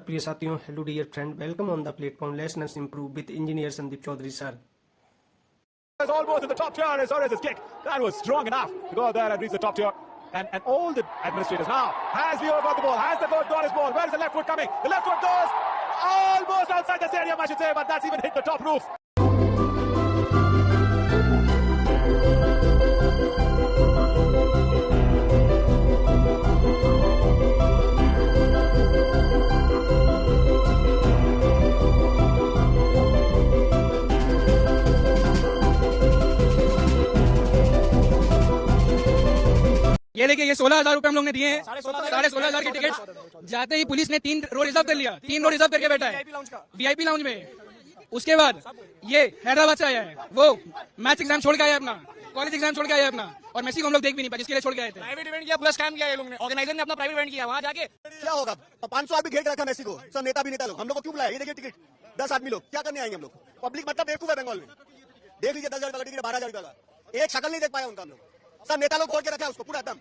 प्रिय साथियों, hello dear friend, welcome on the platform let's improve with engineer Sandeep Chaudhary sir. Almost in the top tier as Suarez's kick. That was strong enough to go there and reach the top tier. And all the administrators now. Has Leo got the ball? Has the goal got his ball? Where is the left foot coming? The left foot goes almost outside the stadium, I should say, but that's even hit the top roof. ये देखिए, ये 16,000 रुपए हम लोग ने दिए हैं। 16,500 की टिकट जाते ही पुलिस ने 3 रो रिजर्व कर लिया। 3 रो रिजर्व करके बैठा है वीआईपी लाउंज में। उसके बाद ये हैदराबाद से आया है, वो मैच एग्जाम छोड़ के आया अपना, कॉलेज एग्जाम छोड़ के आया अपना, और मेसी को हम लोग देख भी नहीं पाए जिसके लिए छोड़ के आए थे। प्राइवेट इवेंट किया, प्लस काम किया, ये लोग ने ऑर्गेनाइजर ने अपना प्राइवेट इवेंट किया, वहां जाके क्या होगा? 500 आदमी घेर के रखा मेसी को, सब नेता भी नेता लोग। हम लोग को क्यों बुलाया? ये देखिए टिकट 10 आदमी लोग क्या करने आएंगे हम लोग? पब्लिक मतलब बेवकूफ है बंगाल में। देख लीजिए 10,000 का टिकट, 12,000 का, एक शक्ल नहीं देख पाया उनका हम लोग। सब नेता लोग खोल के रखा है उसको पूरा एकदम।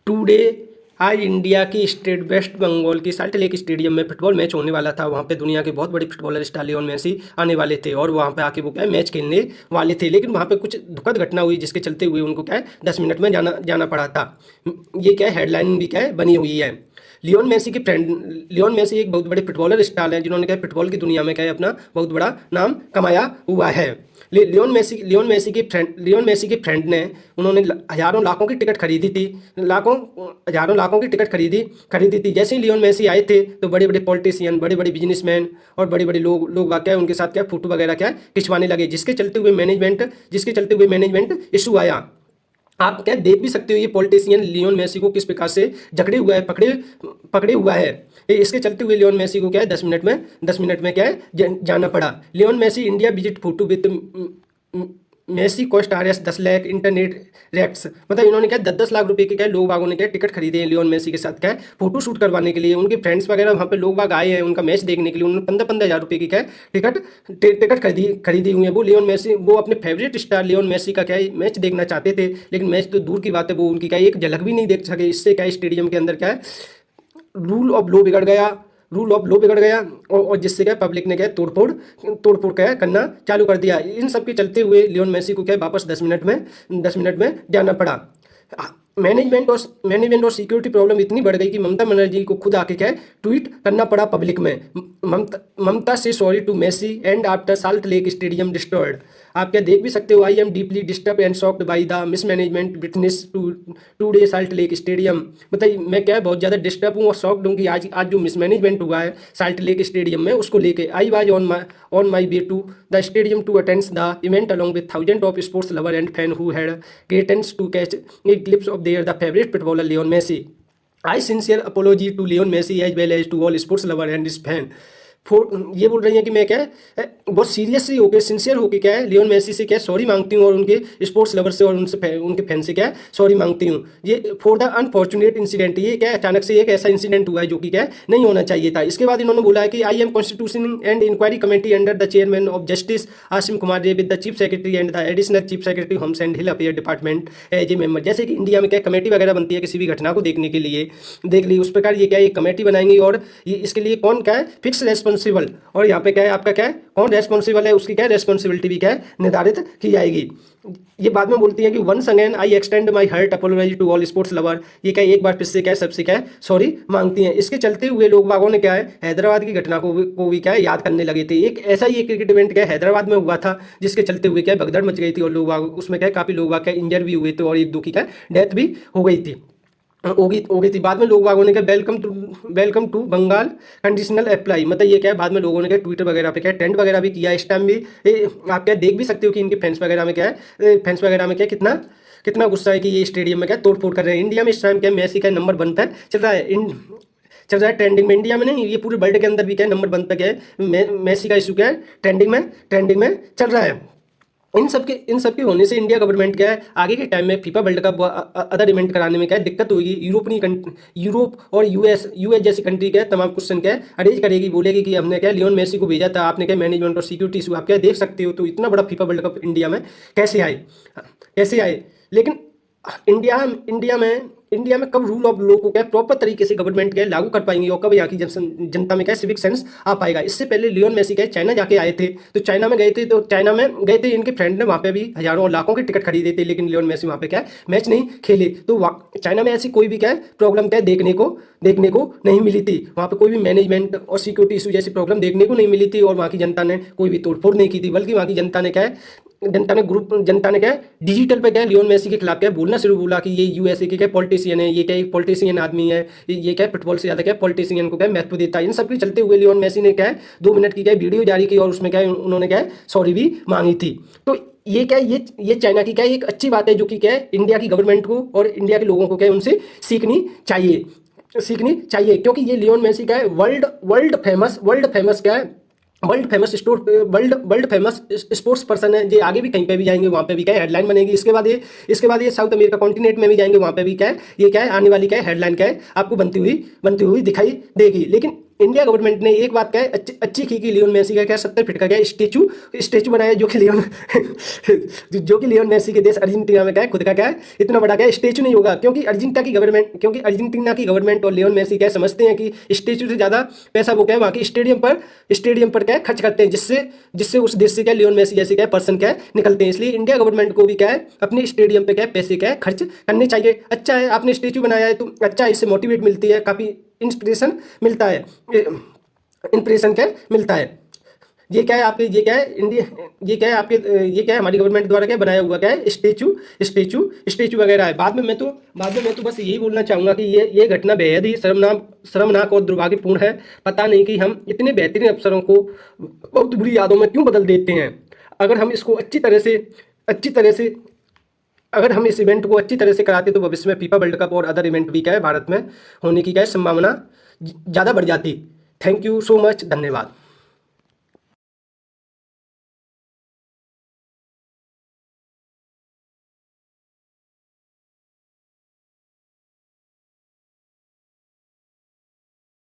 टुडे आज इंडिया की स्टेट वेस्ट बंगाल की साल्ट लेक स्टेडियम में फुटबॉल मैच होने वाला था। वहाँ पे दुनिया के बहुत बड़े फुटबॉलर स्टार लियोन मेसी आने वाले थे और वहाँ पे आके वो क्या है मैच खेलने वाले थे, लेकिन वहाँ पे कुछ दुखद घटना हुई जिसके चलते हुए उनको क्या है 10 मिनट में जाना पड़ा था। ये क्या है हेडलाइन भी क्या है बनी हुई है। लियोन मेसी एक बहुत बड़े फुटबॉलर स्टार हैं जिन्होंने क्या फुटबॉल की दुनिया में क्या है अपना बहुत बड़ा नाम कमाया हुआ है। लियोन मेसी के फ्रेंड ने उन्होंने हज़ारों लाखों की टिकट खरीदी थी, हज़ारों लाखों की टिकट खरीदी थी। जैसे ही लियोन मेसी आए थे तो बड़े बड़े पॉलिटिशियन, बड़े बड़े बिजनेसमैन और बड़े बड़े लोग क्या है उनके साथ क्या फोटो वगैरह क्या खिंचवाने लगे, जिसके चलते हुए मैनेजमेंट इशू आया। आप क्या देख भी सकते हो ये पॉलिटिशियन लियोन मेसी को किस प्रकार से पकड़े हुआ है। इसके चलते हुए लियोन मेसी को क्या है 10 मिनट में क्या है जाना पड़ा। Lionel Messi India visit photo with Messi cost RS 10 lakh internet reacts, मतलब इन्होंने क्या 10-10 लाख रुपए के क्या लोग बागों ने क्या टिकट खरीदे हैं लियोन मेसी के साथ क्या फोटो शूट करवाने के लिए। उनके फ्रेंड्स वगैरह वहाँ पे लोग बाग आए हैं उनका मैच देखने के लिए। उन्होंने 15-15 हज़ार रुपये की क्या टिकट खरीदी हुई है। वो लियोन मेसी, वो अपने फेवरेट स्टार लियोन मेसी का क्या मैच देखना चाहते थे, लेकिन मैच तो दूर की बात है, वो उनकी क्या एक झलक भी नहीं देख सके। इससे क्या स्टेडियम के अंदर क्या है रूल ऑफ लॉ बिगड़ गया और जिससे क्या पब्लिक ने क्या तोड़फोड़ क्या करना चालू कर दिया। इन सब के चलते हुए लियोन मेसी को क्या वापस 10 मिनट में जाना पड़ा। मैनेजमेंट और सिक्योरिटी प्रॉब्लम इतनी बढ़ गई कि ममता बनर्जी को खुद आके क्या ट्वीट करना पड़ा पब्लिक में। ममता से sorry to Messi and after Salt Lake stadium destroyed. आप क्या देख भी सकते हो, I am deeply disturb and shocked by the mismanagement witness today Salt Lake stadium. मतलब मैं क्या बहुत ज़्यादा डिस्टर्ब हूँ और शॉक्ड हूँ कि आज जो मिसमैनेजमेंट हुआ है साल्ट लेक स्टेडियम में उसको लेके। I was on my way to the stadium to attend the event along with thousand of sports lover and fan who had gathered to catch a glimpse of their the favourite footballer Leon Messi. I sincere apology to Leon Messi as well as to all sports lover and his fan. ये बोल रही हैं कि मैं क्या बहुत seriously होकर sincere होकर क्या है लियोन मेसी से क्या सॉरी मांगती हूँ और उनके स्पोर्ट्स लवर से और उनके फैन से क्या सॉरी मांगती हूँ। ये फॉर द अनफॉर्चुनेट इंसिडेंट, ये क्या अचानक से एक ऐसा इंसिडेंट हुआ है जो कि क्या नहीं होना चाहिए था। इसके बाद इन्होंने बोला है कि I am constitution and inquiry committee under the chairman of justice Asim Kumar Ray with the chief secretary and the additional chief secretary homes and hill affair department as a member. जैसे कि इंडिया में क्या कमेटी वगैरह बनती है किसी भी घटना को देखने के लिए, देख ली उस प्रकार ये क्या एक कमेटी बनाएंगी और इसके लिए कौन क्या है फिक्स रेस्पॉन्सिबल, और यहाँ पे क्या है आपका क्या है कौन रेस्पॉन्सिबल है उसकी क्या रेस्पॉन्सिबिलिटी भी क्या है निर्धारित की जाएगी। ये बाद में बोलती है कि once again I extend my heart apology to all sports lover. ये क्या एक बार फिर से क्या सबसे क्या है सॉरी मांगती हैं। इसके चलते हुए लोग बागों ने क्या है हैदराबाद की घटना को भी क्या है याद करने लगे थे। एक ऐसा ही एक क्रिकेट इवेंट क्या हैदराबाद में हुआ था जिसके चलते हुए क्या भगदड़ मच गई थी और लोग बाग उसमें क्या काफ़ी लोग बाग क्या इंजर भी हुए थे और एक दो की क्या डेथ भी हो गई थी। बाद में लोग बागों ने क्या welcome to Bengal conditional apply, मतलब ये क्या है बाद में लोगों ने क्या ट्विटर वगैरह पे क्या ट्रेंड वगैरह भी किया। इस टाइम भी आप क्या देख भी सकते हो कि इनके फैंस वगैरह में क्या कितना गुस्सा है कि ये स्टेडियम में क्या तोड़फोड़ कर रहे हैं। इंडिया में इस टाइम क्या मेसी का नंबर 1 पे चल रहा है ट्रेंडिंग में। इंडिया में नहीं ये पूरे वर्ल्ड के अंदर भी क्या नंबर 1 पे क्या है मेसी का इशू क्या है ट्रेंडिंग में चल रहा है। इन सब के होने से इंडिया गवर्नमेंट क्या है आगे के टाइम में FIFA world cup other event कराने में क्या है दिक्कत होगी। यूरोप और यूएस जैसी कंट्री क्या है तमाम क्वेश्चन क्या है अरेंज करेगी, बोलेगी कि हमने क्या लियोन मेसी को भेजा था, आपने क्या मैनेजमेंट और सिक्योरिटी इशू आप क्या देख सकते हो। तो इतना बड़ा फीफा वर्ल्ड कप इंडिया में कैसे आए। लेकिन इंडिया में कब रूल ऑफ लॉ को क्या प्रॉपर तरीके से गवर्नमेंट क्या लागू कर पाएंगे और कब यहाँ की जनता में क्या सिविक सेंस आ पाएगा। इससे पहले लियोन मेसी क्या चाइना जाके आए थे, तो चाइना में गए थे इनके फ्रेंड ने वहाँ पे भी हजारों और लाखों के टिकट खरीदे थे, लेकिन लियोन मेसी वहाँ पे क्या मैच नहीं खेले। तो चाइना में ऐसी कोई भी क्या प्रॉब्लम क्या देखने को नहीं मिली थी। वहाँ पे कोई भी मैनेजमेंट और सिक्योरिटी इशू जैसी प्रॉब्लम देखने को नहीं मिली थी और वहाँ की जनता ने कोई भी तोड़फोड़ नहीं की थी, बल्कि वहाँ की जनता ने क्या डिजिटल पे क्या लियोन मेसी के खिलाफ क्या बोलना शुरू बोला कि ये यूएसए के क्या पॉलिटिशियन है, ये क्या एक पॉलिटिशियन आदमी है, ये क्या फुटबॉल से ज़्यादा क्या पॉलिटिशियन को क्या महत्व देता है। इन सब के चलते हुए लियोन मेसी ने क्या 2 मिनट की क्या वीडियो जारी की और उसमें क्या उन्होंने क्या सॉरी भी मांगी थी। तो ये क्या ये चाइना की क्या एक अच्छी बात है जो कि क्या इंडिया की गवर्नमेंट को और इंडिया के लोगों को क्या उनसे सीखनी चाहिए, क्योंकि ये लियोन मेसी का है वर्ल्ड फेमस क्या है वर्ल्ड फेमस स्पोर्ट्स पर्सन है। ये आगे भी कहीं पे भी जाएंगे वहाँ पे भी क्या हेडलाइन बनेगी। इसके बाद ये साउथ अमेरिका कॉन्टिनेंट में भी जाएंगे वहाँ पे भी क्या है आने वाली क्या हेडलाइन क्या है आपको बनती हुई दिखाई देगी। लेकिन इंडिया गवर्नमेंट ने एक बात क्या है अच्छी की कि लियोन मेसी का क्या 70 फीट का क्या स्टेचू बनाया जो कि लियोन मेसी के देश अर्जेंटीना में क्या है खुद का क्या है इतना बड़ा क्या स्टेचू नहीं होगा, क्योंकि अर्जेंटीना की गवर्नमेंट और लियोन मेसी क्या समझते हैं कि स्टेचू से ज़्यादा पैसा वो क्या है वहाँ के स्टेडियम पर क्या खर्च करते हैं, जिससे उस देश से क्या लियोन मेसी जैसे क्या पर्सन क्या निकलते हैं। इसलिए इंडिया गवर्नमेंट को भी क्या है अपने स्टेडियम पे क्या पैसे क्या खर्च करने चाहिए। अच्छा है आपने स्टेचू बनाया है तो अच्छा इससे मोटिवेट मिलती है, काफ़ी इंस्पिरेशन मिलता है, ये क्या है आपके ये क्या है हमारी गवर्नमेंट द्वारा क्या बनाया हुआ क्या है स्टेचू वगैरह है। बाद में मैं तो बस यही बोलना चाहूँगा कि ये घटना बेहद ही शर्मनाक और दुर्भाग्यपूर्ण है। पता नहीं कि हम इतने बेहतरीन अवसरों को बहुत बुरी यादों में क्यों बदल देते हैं। अगर हम इसको अच्छी तरह से अगर हम इस इवेंट को अच्छी तरह से कराते तो भविष्य में फीफा वर्ल्ड कप और अदर इवेंट भी क्या है भारत में होने की क्या संभावना ज़्यादा बढ़ जाती। थैंक यू सो मच, धन्यवाद।